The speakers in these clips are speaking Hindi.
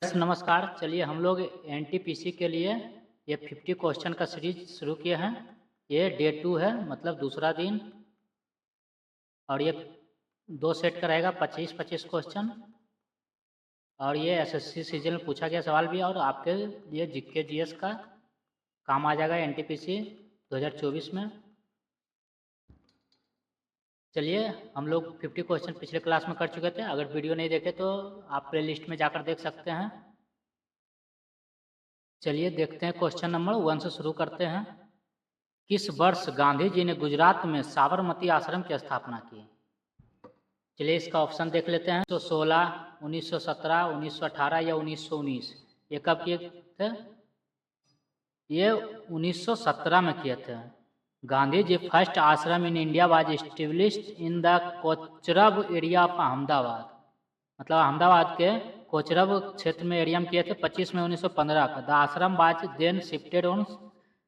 नमस्कार। चलिए हम लोग एनटीपीसी के लिए ये 50 क्वेश्चन का सीरीज शुरू किए हैं। ये डे 2 है, मतलब दूसरा दिन, और ये 2 सेट का रहेगा 25-25 क्वेश्चन। और ये एसएससी सीजन में पूछा गया सवाल भी है और आपके लिए जीके जीएस का काम आ जाएगा एनटीपीसी 2024 में। चलिए हम लोग 50 क्वेश्चन पिछले क्लास में कर चुके थे। अगर वीडियो नहीं देखे तो आप प्ले लिस्ट में जाकर देख सकते हैं। चलिए देखते हैं, क्वेश्चन नंबर 1 से शुरू करते हैं। किस वर्ष गांधी जी ने गुजरात में साबरमती आश्रम की स्थापना की? चलिए इसका ऑप्शन देख लेते हैं। 1916, 1917, 1918 या 1919। ये कब किए थे? ये 1917 में किए थे। गांधी जी फर्स्ट आश्रम in India was established in the Kochrab area of Ahmedabad. मतलब अहमदाबाद के कोचरब क्षेत्र में एरिया में किए थे 25 मई 1915 का। The ashram was then shifted on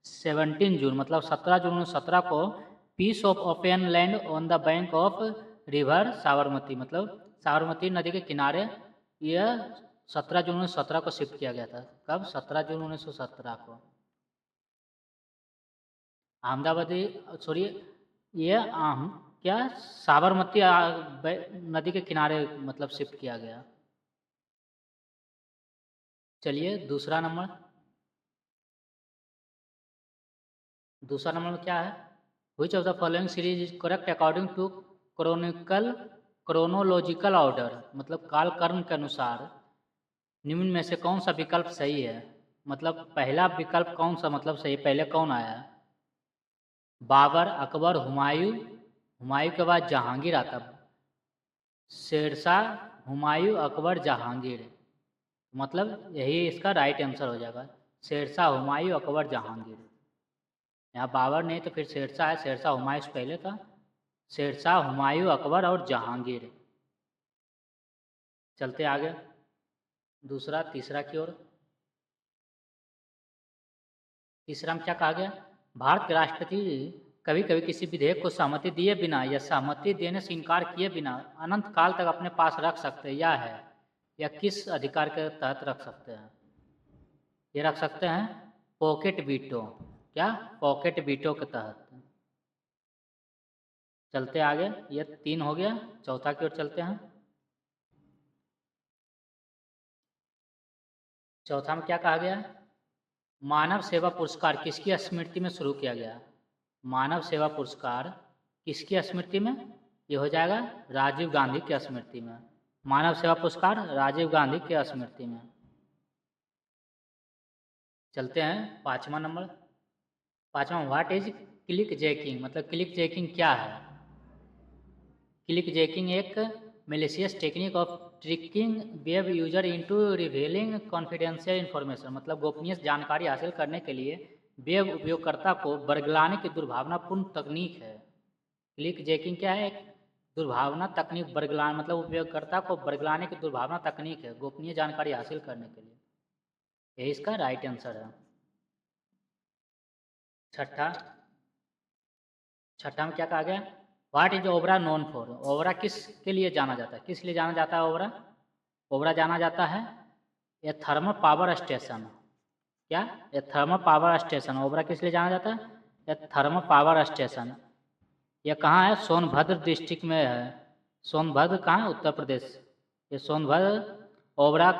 17 June, मतलब 17 जून 1917 को piece of open land on the bank of river Sabarmati, मतलब साबरमती नदी के किनारे यह 17 जून 1917 को शिफ्ट किया गया था। कब? 17 जून 1917 को। अहमदाबादी सॉरी ये क्या साबरमती नदी के किनारे मतलब शिफ्ट किया गया। चलिए दूसरा नंबर में क्या है? Which of the following series is correct according to chronological order, मतलब कालक्रम के अनुसार निम्न में से कौन सा विकल्प सही है? मतलब पहला विकल्प कौन सा मतलब सही, पहले कौन आया? बाबर, अकबर, हुमायूं। हुमायूं के बाद जहांगीर आता। शेरशाह, हुमायूं, अकबर, जहांगीर। मतलब यही इसका राइट आंसर हो जाएगा। शेरशाह, हुमायूं, अकबर, जहांगीर। यहाँ बाबर नहीं तो फिर शेरशाह है। शेरशाह हुमायूं से पहले था। शेरशाह, हुमायूं, अकबर और जहांगीर। चलते आगे दूसरा तीसरा की ओर। तीसरा में क्या कहा गया? भारत के राष्ट्रपति कभी कभी किसी विधेयक को सहमति दिए बिना या सहमति देने से इनकार किए बिना अनंत काल तक अपने पास रख सकते हैं, या किस अधिकार के तहत रख सकते हैं? ये रख सकते हैं पॉकेट वीटो। क्या? पॉकेट वीटो के तहत। चलते आगे, ये 3 हो गया। चौथा की ओर चलते हैं। चौथा में क्या कहा गया? मानव सेवा पुरस्कार किसकी स्मृति में शुरू किया गया? मानव सेवा पुरस्कार किसकी स्मृति में? ये हो जाएगा राजीव गांधी की स्मृति में। मानव सेवा पुरस्कार राजीव गांधी की स्मृति में। चलते हैं 5वां नंबर। 5वां, व्हाट इज क्लिक जैकिंग, मतलब क्लिक जैकिंग क्या है? क्लिक जैकिंग एक malicious technique of tricking web user into revealing confidential information, मतलब गोपनीय जानकारी हासिल करने के लिए वेब उपयोगकर्ता को बरगलाने की दुर्भावनापूर्ण तकनीक है। क्लिक जैकिंग क्या है? एक दुर्भावना तकनीक, बरगलान मतलब उपयोगकर्ता को बरगलाने की दुर्भावना तकनीक है गोपनीय जानकारी हासिल करने के लिए। यही इसका राइट आंसर है। छठा में क्या कहा गया? What is Obra known for? Obra किस के लिए जाना जाता है? किस लिए जाना जाता है ओबरा? ओबरा जाना जाता है ए थर्मल पावर स्टेशन। क्या? ए थर्मल पावर स्टेशन। ओबरा किस लिए जाना जाता है? ए थर्मल पावर स्टेशन। यह कहाँ है? सोनभद्र डिस्ट्रिक्ट में है। सोनभद्र कहाँ है? उत्तर प्रदेश। ये Sonbhadra Obra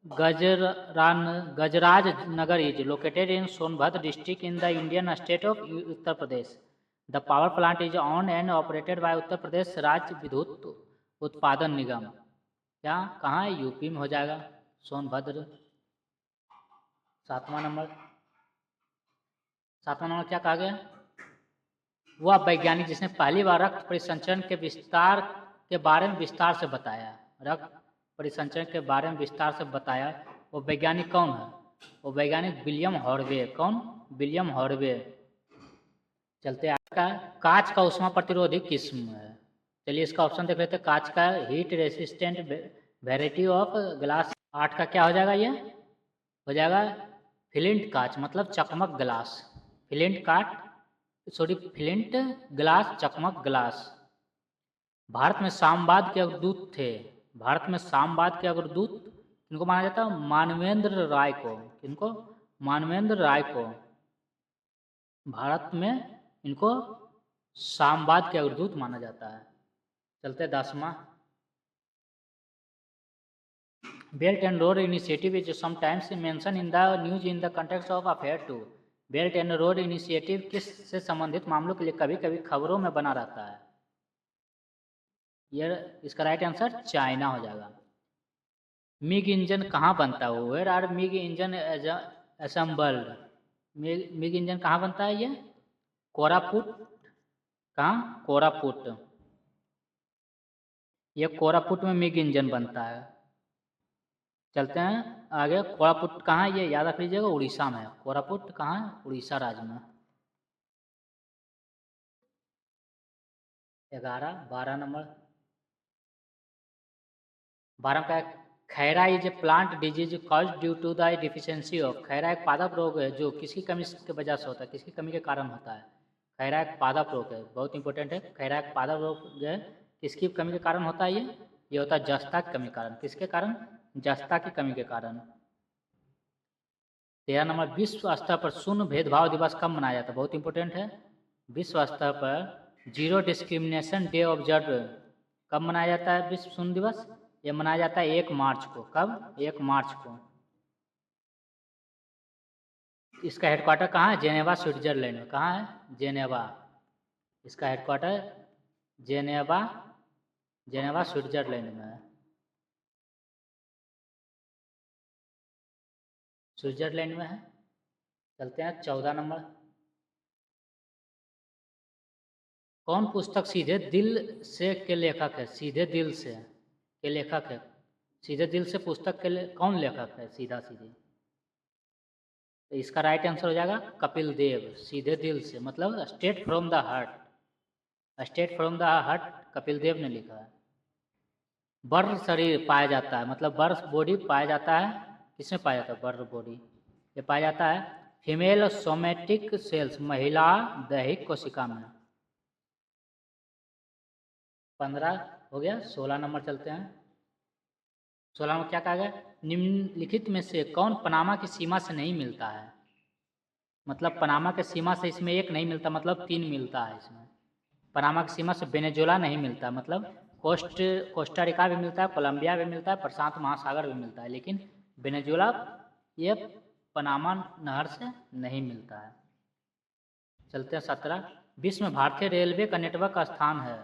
Gajraj Nagar is located in Sonbhadra district in the Indian state of Uttar Pradesh. The power plant is on and operated by Uttar Pradesh Rajya Vidyut उत्पादन निगम। क्या? कहाँ है? यूपी में हो जाएगा सोनभद्र। 7वां नंबर क्या कहा गया? वह वैज्ञानिक जिसने पहली बार रक्त परिसंचरण के विस्तार के बारे में विस्तार से बताया। रक्त परिसंचरण के बारे में विस्तार से बताया, वो वैज्ञानिक कौन है? वो वैज्ञानिक विलियम हॉर्वे। कौन? William Harvey. चलते आगे, कांच का उष्मा प्रतिरोधी किस्म है। चलिए इसका ऑप्शन देख लेते हैं। कांच का heat resistant variety of glass. 8 का क्या हो जाएगा? ये हो जाएगा फ्लिंट कांच, मतलब चकमक ग्लास। फ्लिंट ग्लास, चकमक ग्लास। भारत में साम्यवाद के अग्रदूत थे। भारत में साम्यवाद के अग्रदूत किनको माना जाता है? मानवेंद्र राय को। किनको? मानवेंद्र राय को। भारत में इनको साम्यवाद के अग्रदूत माना जाता है। चलते 10वां, belt and road initiative is sometimes mention in the news in the context of affair to. Belt and road initiative किस से संबंधित मामलों के लिए कभी कभी खबरों में बना रहता है? ये इसका राइट आंसर चाइना हो जाएगा। मिग इंजन कहाँ बनता है? Where are MiG engine assembled? MiG engine कहाँ बनता है? ये कोरापुट। कहाँ? कोरापुट। ये कोरापुट में मिग इंजन बनता है। चलते हैं आगे। कोरापुट कहाँ है? ये याद रख लीजिएगा, उड़ीसा में। कोरापुट कहाँ है? उड़ीसा राज्य में। 12 नंबर। 12 का khaira is a plant disease caused due to the deficiency of. Khaira एक पादप रोग है जो किसकी कमी की वजह से होता है? किसकी कमी के कारण होता है? खैरा एक पादप रोग है, बहुत इंपॉर्टेंट है। खैरा एक पादप रोग है, किसकी कमी के कारण होता है? ये होता है जस्ता की कमी के कारण। किसके कारण? जस्ता की कमी के कारण। 13 नंबर, विश्व स्तर पर शून्य भेदभाव दिवस कब मनाया जाता है? बहुत इंपॉर्टेंट है। विश्व स्तर पर जीरो डिस्क्रिमिनेशन डे ऑब्जर्व कब मनाया जाता है? विश्व शून्य दिवस ये मनाया जाता है 1 मार्च को। कब? 1 मार्च को। इसका हेडक्वार्टर कहाँ है? जेनेवा स्विट्जरलैंड में। कहाँ है? जेनेवा। इसका हेडक्वार्टर जेनेवा स्विट्जरलैंड में है। स्विट्जरलैंड में है। चलते हैं 14 नंबर। कौन पुस्तक सीधे दिल से के लेखक है? सीधे दिल से के लेखक है। सीधे दिल से पुस्तक के कौन लेखक है? सीधा सीधे। तो इसका राइट आंसर हो जाएगा कपिल देव। सीधे दिल से मतलब straight from the heart. Straight from the heart Kapil Dev ने लिखा है। बर्र शरीर पाया जाता है मतलब बर्र बॉडी पाया जाता है, किसमें पाया जाता है? बर्र बॉडी ये पाया जाता है फीमेल सोमेटिक सेल्स, महिला दैहिक कोशिका में। 15 हो गया। 16 नंबर चलते हैं। 16 में क्या कहा गया? निम्नलिखित में से कौन पनामा की सीमा से नहीं मिलता है? मतलब पनामा के सीमा से इसमें एक नहीं मिलता, मतलब 3 मिलता है इसमें। पनामा की सीमा से वेनेजुएला नहीं मिलता, मतलब कोस्टारिका भी मिलता है, कोलंबिया भी मिलता है, प्रशांत महासागर भी मिलता है, लेकिन वेनेजुएला ये पनामा नहर से नहीं मिलता है। चलते हैं 17। विश्व में भारतीय रेलवे का नेटवर्क का स्थान है,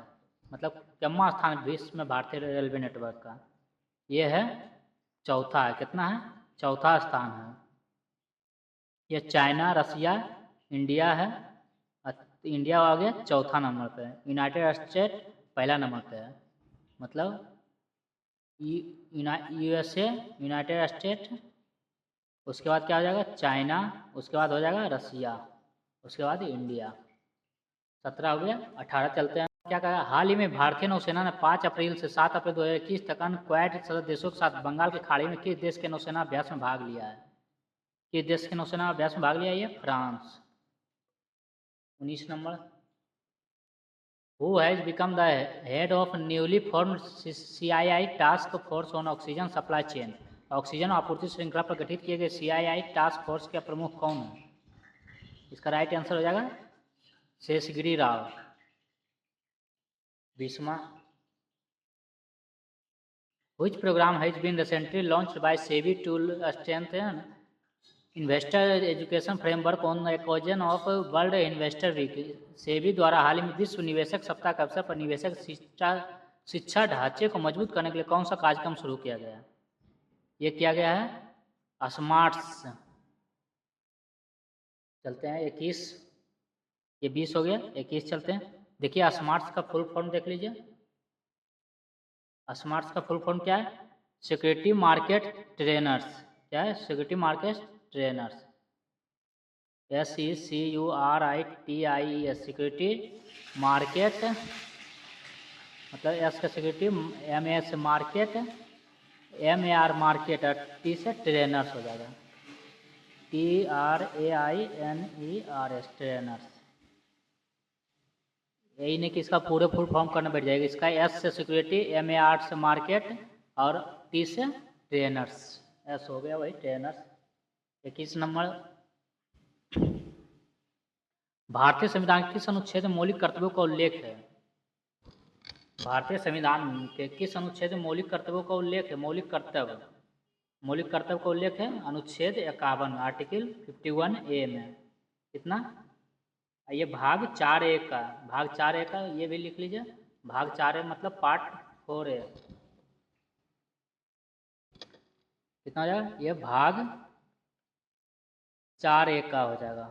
मतलब कितना स्थान विश्व में भारतीय रेलवे नेटवर्क का? ये है चौथा है। कितना है? चौथा स्थान है। ये चाइना, रसिया, इंडिया है। इंडिया आ गया चौथा नंबर पे। यूनाइटेड स्टेट पहला नंबर पे है। मतलब यूएसए, यूनाइटेड स्टेट, उसके बाद क्या हो जाएगा? चाइना, उसके बाद हो जाएगा रसिया, उसके बाद इंडिया। 17 हो गया। 18 चलते हैं। क्या कहा? हाल ही में भारतीय नौसेना ने 5 अप्रैल से 7 अप्रैल 2021 तक अन्य क्वाड सदस्य देशों के साथ बंगाल की खाड़ी में किस देश के नौसेना अभ्यास में भाग लिया है? किस देश के नौसेना अभ्यास में भाग लिया? ये France. 19 number. Who has become the head of newly formed CII task force on oxygen supply chain? Oxygen आपूर्ति श्रृंखला पर गठित किए गए CII टास्क फोर्स के प्रमुख कौन है? इसका राइट आंसर हो जाएगा शेषगिरी राव। 20वां। Which program has been recently launched by SEBI to strengthen investor education framework on occasion of world investor week? SEBI द्वारा हाल ही में विश्व निवेशक सप्ताह के अवसर पर निवेशक शिक्षा ढांचे को मजबूत करने के लिए कौन सा कार्यक्रम शुरू किया गया है? ये किया गया है स्मार्ट्स। चलते हैं 21। ये 20 हो गया। 21 चलते हैं। देखिए स्मार्ट्स का फुल फॉर्म देख लीजिए। स्मार्ट्स का फुल फॉर्म क्या है? Security market trainers. क्या है? Security market trainers. SECURITIES security market, मतलब एस का security, MS market, MAR market और T से ट्रेनर्स हो जाएगा। TRAINERS trainers. यही नहीं कि इसका पूरे फुल फॉर्म करना बैठ जाएगा। इसका S से सिक्योरिटी, MAR से मार्केट और T से ट्रेनर्स, एस हो गया वही ट्रेनर्स। 21 नंबर, भारतीय संविधान के किस अनुच्छेद में मौलिक कर्तव्यों का उल्लेख है? भारतीय संविधान के किस अनुच्छेद में मौलिक कर्तव्यों का उल्लेख है? मौलिक कर्तव्य का उल्लेख है अनुच्छेद 51 आर्टिकल 51A में। कितना? ये भाग 4A का, भाग 4A का ये भी लिख लीजिए। भाग 4A मतलब पार्ट 4A। कितना हो जाएगा? ये भाग 4A का हो जाएगा।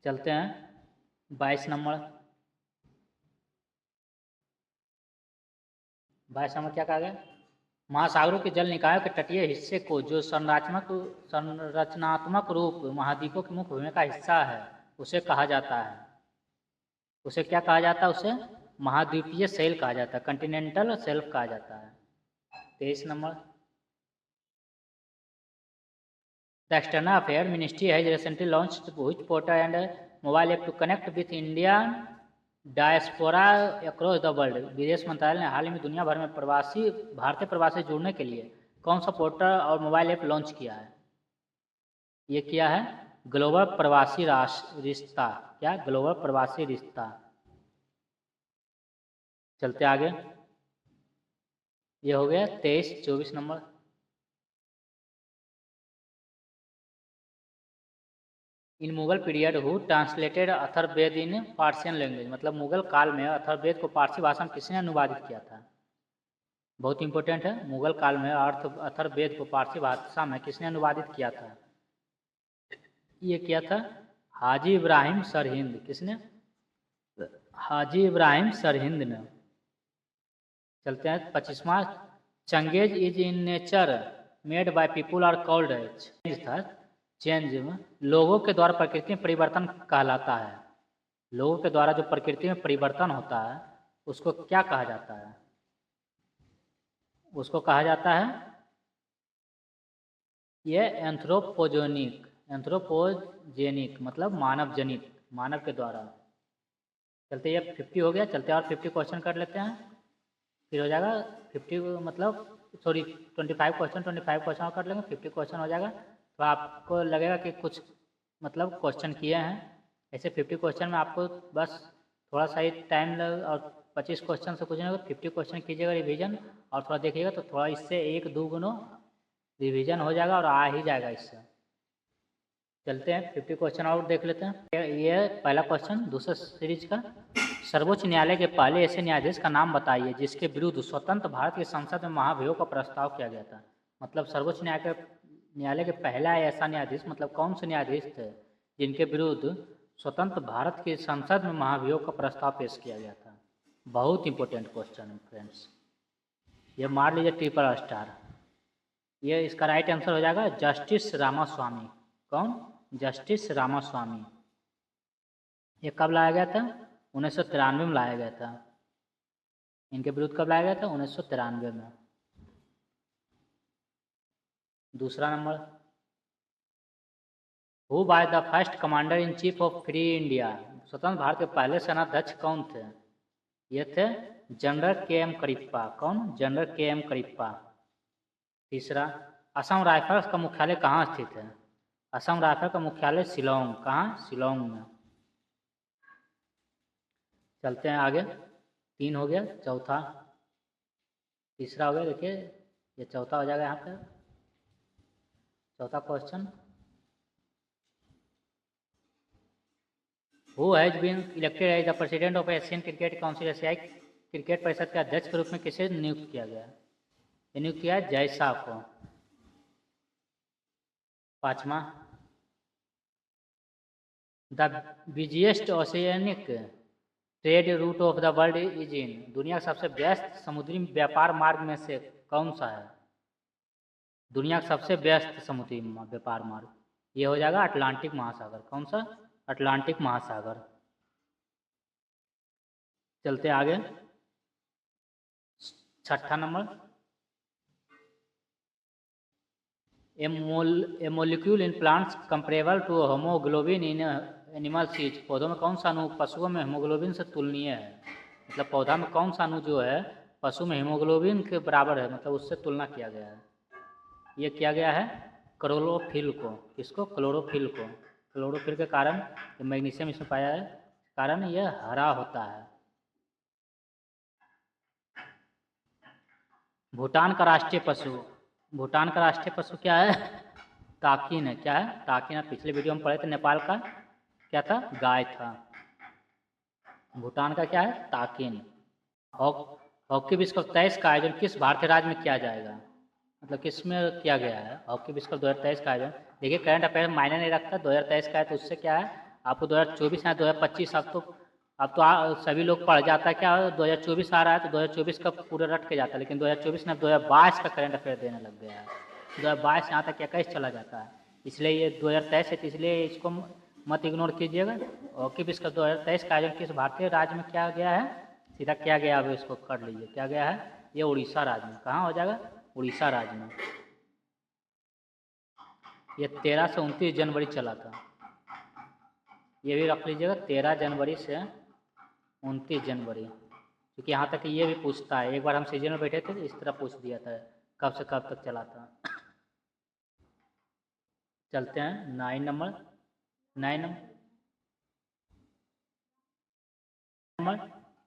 चलते हैं 22 नंबर। 22 नंबर क्या कहा गया? महासागरों के जल निकायों के तटीय हिस्से को जो संरचनात्मक रूप महाद्वीपों की मुख्य भूमि का हिस्सा है उसे कहा जाता है। उसे क्या कहा जाता है? उसे महाद्वीपीय शेल्फ कहा जाता है, कॉन्टिनेंटल शेल्फ कहा जाता है। 23 number, the external affair ministry has recently launched which portal and mobile app to connect with India diaspora across the world. विदेश मंत्रालय ने हाल ही में दुनिया भर में भारतीय प्रवासी जुड़ने के लिए कौन सा पोर्टल और मोबाइल ऐप लॉन्च किया है? ये किया है ग्लोबल प्रवासी रिश्ता। क्या? ग्लोबल प्रवासी रिश्ता। चलते आगे, ये हो गया 23-24 number. In Mughal period who translated Atharvaveda in Persian language. मतलब मुगल काल में अथर्ववेद को पारसी भाषा में किसने अनुवादित किया था? बहुत इंपॉर्टेंट है। मुगल काल में अथर्ववेद को पारसी भाषा में किसने अनुवादित किया था? ये किया था हाजी इब्राहिम सरहिंद। किसने? हाजी इब्राहिम सरहिंद ने। चलते हैं 25वां, changes is in nature made by people are called change में लोगों के द्वारा प्रकृति में परिवर्तन कहलाता है। लोगों के द्वारा जो प्रकृति में परिवर्तन होता है उसको क्या कहा जाता है? उसको कहा जाता है ये एंथ्रोपोजेनिक मतलब मानव जनित, मानव के द्वारा। चलते ये 50 हो गया। चलते और 50 क्वेश्चन कर लेते हैं, फिर हो जाएगा 50 मतलब 25 क्वेश्चन और कर लेंगे, 50 क्वेश्चन हो जाएगा। तो आपको लगेगा कि कुछ मतलब क्वेश्चन किए हैं। ऐसे 50 क्वेश्चन में आपको बस थोड़ा सा ही टाइम लग और 25 क्वेश्चन से कुछ नहीं होगा। 50 क्वेश्चन कीजिएगा रिवीजन और थोड़ा देखिएगा तो थोड़ा इससे 1-2 गुना रिवीजन हो जाएगा और आ ही जाएगा इससे। चलते हैं 50 क्वेश्चन और देख लेते हैं। ये पहला क्वेश्चन दूसरे सीरीज का, सर्वोच्च न्यायालय के पहले ऐसे न्यायाधीश का नाम बताइए जिसके विरुद्ध स्वतंत्र भारत की संसद में महाभियोग का प्रस्ताव किया गया था। मतलब सर्वोच्च न्यायालय के पहला ऐसा न्यायाधीश मतलब कौन से न्यायाधीश थे जिनके विरुद्ध स्वतंत्र भारत की संसद में महाभियोग का प्रस्ताव पेश किया गया था? बहुत इंपॉर्टेंट क्वेश्चन है फ्रेंड्स, ये मार लीजिए ट्रिपल स्टार। ये इसका राइट आंसर हो जाएगा जस्टिस रामास्वामी। कौन? जस्टिस रामास्वामी। ये कब लाया गया था? 1993 में लाया गया था। इनके विरुद्ध कब लाया गया था? 1993 में। दूसरा number, who by the first commander in chief of free India. स्वतंत्र भारत के पहले सेनाध्यक्ष कौन थे? ये थे जनरल के.एम. करिप्पा। कौन? General K M. करिप्पा। तीसरा, असम राइफल्स का मुख्यालय कहाँ स्थित है? असम राइफल का मुख्यालय शिलोंग। कहाँ? शिलोंग में। चलते हैं आगे, 3 हो गया। चौथा, तीसरा हो गया, देखिए ये चौथा हो जाएगा यहाँ पे। चौथा question, who has been elected as the president of Asian Cricket Council. एशियाई क्रिकेट परिषद के अध्यक्ष के रूप में किसे नियुक्त किया गया? ये नियुक्त किया है जयशाह को। पांचवा, the busiest oceanic trade route of the world is in. दुनिया का सबसे व्यस्त समुद्री व्यापार मार्ग में से कौन सा है? दुनिया का सबसे व्यस्त समुद्री व्यापार मार्ग ये हो जाएगा अटलांटिक महासागर। कौन सा? अटलांटिक महासागर। चलते आगे, छठा number, a molecule in plants comparable to haemoglobin in animals. पौधों में कौन सा अणु पशुओं में हेमोग्लोबिन से तुलनीय है? मतलब पौधा में कौन सा अणु जो है पशु में हीमोग्लोबिन के बराबर है, मतलब उससे तुलना किया गया है। ये किया गया है क्लोरोफिल को। किसको? क्लोरोफिल को। क्लोरोफिल के कारण मैग्नीशियम इसमें पाया है, कारण यह हरा होता है। भूटान का राष्ट्रीय पशु, भूटान का राष्ट्रीय पशु क्या है? ताकिन है। क्या है? ताकिन है। पिछले वीडियो में पढ़े थे, नेपाल का क्या था? गाय था। भूटान का क्या है? ताकिन। हॉकी विश्व कप 23 का आयोजन किस भारतीय राज्य में किया जाएगा? मतलब किस में किया गया है? हॉकी विश्व कप 2023 का आयोजन, देखिए करंट अफेयर मायने नहीं रखता, 2023 का है तो उससे क्या है आपको 2024 है 2025, अब तो सभी लोग पढ़ जाता है क्या 2024 आ रहा है तो 2024 का पूरा रट के जाता है, लेकिन 2024 में 2022 का करंट अफेयर देने लग गया है। 2022 यहाँ तक क्या चला जाता है, इसलिए ये 2023 है, तो इसलिए इसको मत इग्नोर कीजिएगा। हॉकी विश्व कप 2023 का आयोजन किस भारतीय राज्य में किया गया है? सीधा क्या गया, अब इसको कर लीजिए, क्या गया है? ये उड़ीसा राज्य में। कहाँ हो जाएगा? उड़ीसा राज्य में। ये 13 से 29 जनवरी चला था, ये भी रख लीजिएगा, 13 जनवरी से 29 जनवरी, क्योंकि यहाँ तक ये भी पूछता है। एक बार हम सीजन में बैठे थे तो इस तरह पूछ दिया था कब से कब तक चला था। चलते हैं 9 नंबर। 9 नंबर,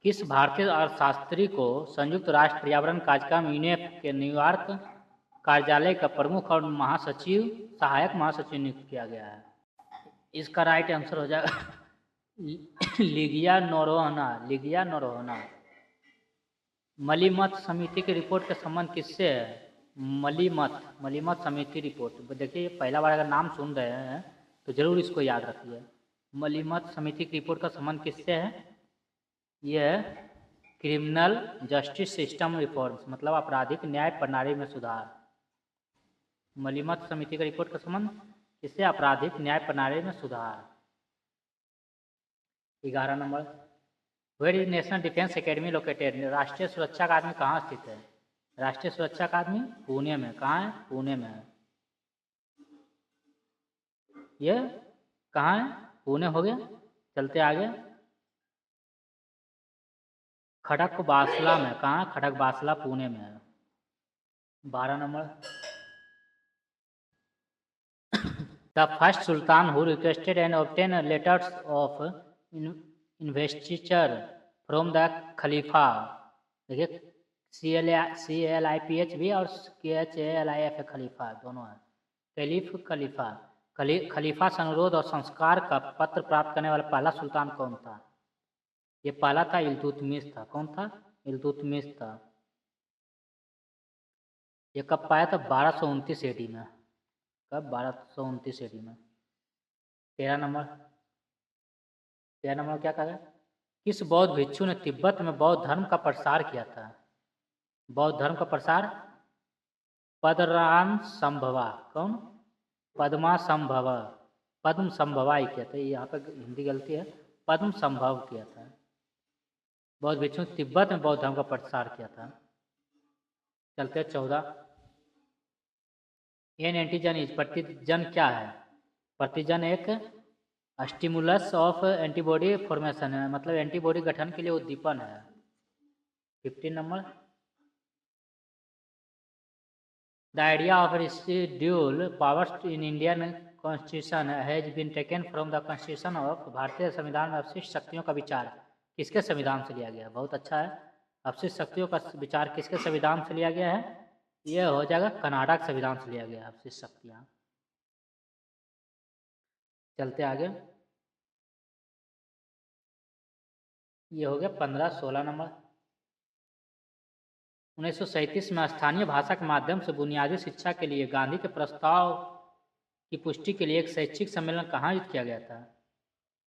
किस भारतीय अर्थशास्त्री को संयुक्त राष्ट्र पर्यावरण कार्यक्रम यूनेप के न्यूयॉर्क कार्यालय का प्रमुख और महासचिव, सहायक महासचिव नियुक्त किया गया है? इसका राइट आंसर हो जाएगा लिगिया नोरोहना। लिगिया नोरोहना। मलीमत समिति की रिपोर्ट का संबंध किससे है? मलीमत समिति रिपोर्ट। देखिए पहला बार अगर नाम सुन रहे हैं तो जरूर इसको याद रखिए। मलीमत समिति की रिपोर्ट का संबंध किससे है? यह क्रिमिनल जस्टिस सिस्टम रिफॉर्म्स, मतलब आपराधिक न्याय प्रणाली में सुधार। मलीमत समिति का रिपोर्ट का संबंध किससे? आपराधिक न्याय प्रणाली में सुधार। 11 number, where is National Defence Academy located? राष्ट्रीय सुरक्षा अकादमी कहाँ स्थित है? राष्ट्रीय सुरक्षा अकादमी पुणे में। कहाँ है? पुणे में है। ये कहाँ है? पुणे हो गया। चलते आगे, खड़कवासला में। कहाँ? खड़कवासला पुणे में है। 12 नंबर, the first sultan who requested and obtain letters of investiture from the खलीफा। देखिए CLIPH भी और KHALIF खलीफा दोनों है। खलीफा से अनुरोध और संस्कार का पत्र प्राप्त करने वाला पहला सुल्तान कौन था? ये पहला था इल्तुतमिश था। कौन था? इल्तुतमिश था। ये कब पाया था? 1229 AD में। कब? 1229 AD में। 13 नंबर, क्या कहा? किस बौद्ध भिक्षु ने तिब्बत में बौद्ध धर्म का प्रसार किया था? बौद्ध धर्म का प्रसार पदरान संभवा। कौन? पद्मा संभव, पद्म संभवा ही किया था। यहाँ पर हिंदी गलती है, पद्म संभव किया था। बौद्ध भिक्षु ने तिब्बत में बौद्ध धर्म का प्रसार किया था। चलते 14, एन एंटीजन इज, प्रतिजन क्या है? प्रतिजन एक स्टिमुलस ऑफ एंटीबॉडी फॉर्मेशन है, मतलब एंटीबॉडी गठन के लिए उद्दीपन है। 15 number, the idea of residual powers in Indian constitution has been taken from the constitution of. भारतीय संविधान में अवशिष्ट शक्तियों का विचार किसके संविधान से लिया गया? बहुत अच्छा है। अवशिष्ट शक्तियों का विचार किसके संविधान से लिया गया है? यह हो जाएगा कनाडा के संविधान से लिया गया है अवशिष्ट शक्तियाँ। चलते आगे, ये हो गया 15। 16 नंबर, 1937 में स्थानीय भाषा के माध्यम से बुनियादी शिक्षा के लिए गांधी के प्रस्ताव की पुष्टि के लिए एक शैक्षिक सम्मेलन कहाँ आयोजित किया गया था?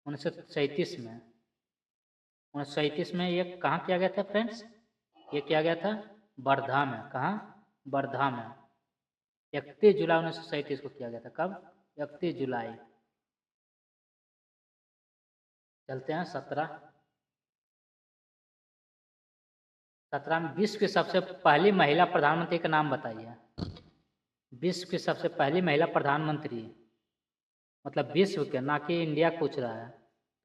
1937 में। 1937 में ये कहाँ किया गया था फ्रेंड्स? ये किया गया था वर्धा में। कहाँ? वर्धा में। 31 जुलाई 1937 को किया गया था। कब? 31 जुलाई। चलते हैं 17 में विश्व की सबसे पहली महिला प्रधानमंत्री का नाम बताइए। विश्व की सबसे पहली महिला प्रधानमंत्री, मतलब विश्व के, ना कि इंडिया पूछ रहा है,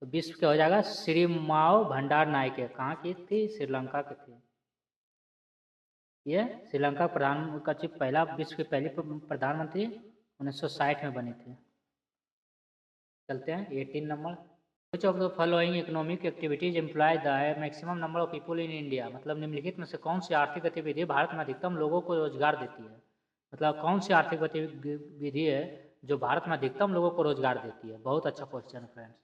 तो विश्व के हो जाएगा श्री माओ भंडार नायके। कहाँ की थी? श्रीलंका की थी। ये श्रीलंका का पहला विश्व की पहली प्रधानमंत्री 1960 में बनी थी। चलते हैं 18 number. Which of the following economic activities employ the maximum number of people in India, मतलब निम्नलिखित में से कौन सी आर्थिक गतिविधि भारत में अधिकतम लोगों को रोजगार देती है। मतलब कौन सी आर्थिक गतिविधि है जो भारत में अधिकतम लोगों को रोजगार देती है। बहुत अच्छा क्वेश्चन फ्रेंड्स।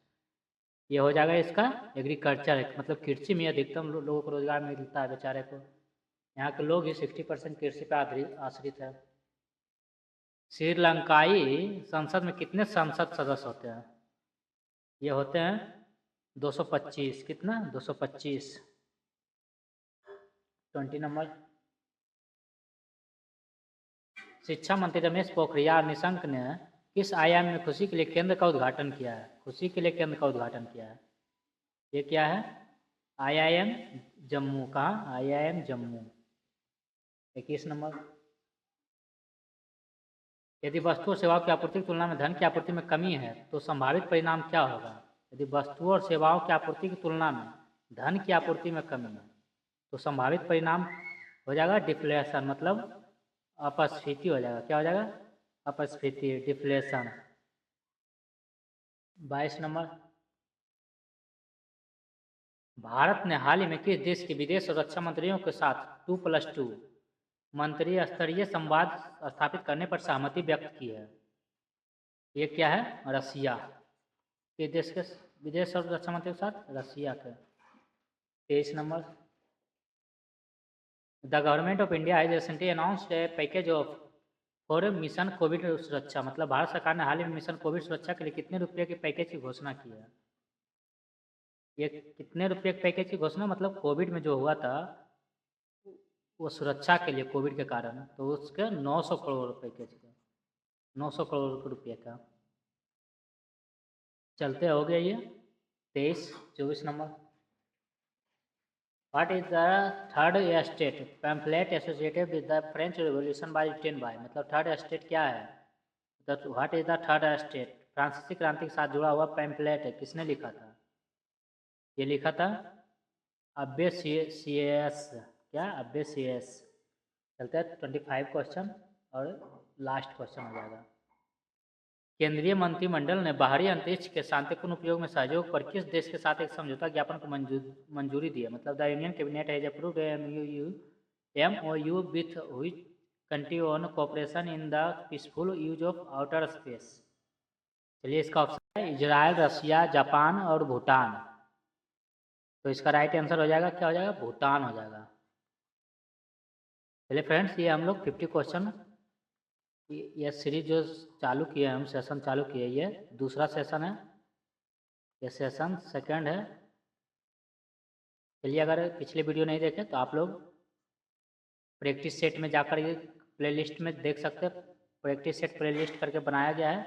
ये हो जाएगा इसका एग्रीकल्चर, मतलब कृषि में अधिकतम लोगों को रोजगार मिलता है बेचारे को। यहाँ के लोग ही 60% कृषि पर आश्रित है। श्रीलंकाई संसद में कितने संसद सदस्य होते हैं। ये होते हैं 225। कितना 225। 20 नंबर। शिक्षा मंत्री रमेश पोखरियाल निशंक ने किस आईआईएम में खुशी के लिए केंद्र का उद्घाटन किया है। खुशी के लिए केंद्र का उद्घाटन किया है। ये क्या है, आईआईएम जम्मू। कहाँ, आईआईएम जम्मू। 21 नंबर। यदि वस्तु और सेवाओं की आपूर्ति की तुलना में धन की आपूर्ति में कमी है तो संभावित परिणाम क्या होगा। यदि वस्तुओं और सेवाओं की आपूर्ति की तुलना में धन की आपूर्ति में कमी है तो संभावित परिणाम हो जाएगा डिफ्लेशन, मतलब अपस्फीति हो जाएगा। क्या हो जाएगा, अपस्फीति, डिफ्लेशन। 22 नंबर। भारत ने हाल ही में किस देश के विदेश और रक्षा मंत्रियों के साथ 2+2 मंत्री स्तरीय संवाद स्थापित करने पर सहमति व्यक्त की है। ये क्या है, रसिया। किस देश के विदेश और रक्षा मंत्री के साथ, रसिया के। 23 number. The government of India has recently announced A package of for mission Covid सुरक्षा, मतलब भारत सरकार ने हाल ही में मिशन कोविड सुरक्षा के लिए कितने रुपये के पैकेज की घोषणा की है। ये कितने रुपये के पैकेज की घोषणा, मतलब कोविड में जो हुआ था वो सुरक्षा के लिए कोविड के कारण, तो उसके 900 करोड़ पैकेज का, 900 करोड़ रुपये का। चलते हो गया ये 24 number. What is the third estate pamphlet associated with the French Revolution by written by, मतलब थर्ड एस्टेट क्या है। What is the third estate, फ्रांसीसी क्रांति के साथ जुड़ा हुआ पैम्फलेट है, किसने लिखा था। ये लिखा था अब्बे सीएस। क्या, अब्बे सीएस। चलते हैं 25 क्वेश्चन और लास्ट क्वेश्चन हो जाएगा। केंद्रीय मंत्रिमंडल ने बाहरी अंतरिक्ष के शांतिपूर्ण उपयोग में सहयोग पर किस देश के साथ एक समझौता ज्ञापन को मंजूरी दी है। मतलब the union cabinet has approved MOU with which country on cooperation in the peaceful use of outer space. चलिए इसका ऑप्शन है इजराइल, रसिया, जापान और भूटान। तो इसका राइट आंसर हो जाएगा, क्या हो जाएगा, भूटान हो जाएगा। चलिए फ्रेंड्स, ये हम लोग 50 क्वेश्चन ये सीरीज जो चालू किए, हम सेशन चालू किए, ये दूसरा सेशन है, ये सेशन सेकंड है। चलिए अगर पिछले वीडियो नहीं देखे तो आप लोग प्रैक्टिस सेट में जाकर ये प्लेलिस्ट में देख सकते हैं। प्रैक्टिस सेट प्लेलिस्ट करके बनाया गया है,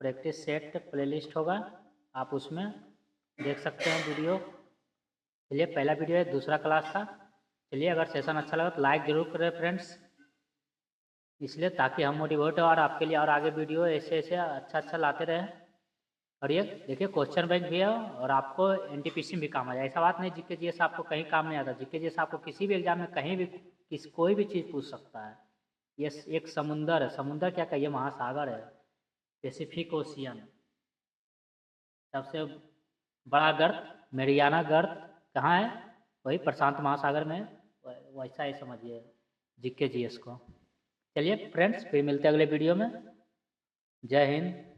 प्रैक्टिस सेट प्लेलिस्ट होगा, आप उसमें देख सकते हैं वीडियो। चलिए पहला वीडियो है, दूसरा क्लास का। चलिए अगर सेशन अच्छा लगा तो लाइक जरूर करें फ्रेंड्स, इसलिए ताकि हम मोटिवेट हो और आपके लिए और आगे वीडियो ऐसे ऐसे अच्छा लाते रहें। और ये देखिए क्वेश्चन बैंक भी है और आपको NTPC में भी काम आ जाए। ऐसा बात नहीं जीके जीएस आपको कहीं काम नहीं आता, जीके जीएस आपको किसी भी एग्जाम में कहीं भी कोई भी चीज़ पूछ सकता है। ये एक समुंदर है, समुंदर क्या कहिए, महासागर है, पैसिफिक ओशियन। सबसे बड़ा गर्त मेरियाना गर्त कहाँ है, वही प्रशांत महासागर में, वैसा ही समझिए जीके जीएस को। चलिए फ्रेंड्स, फिर मिलते हैं अगले वीडियो में। जय हिंद।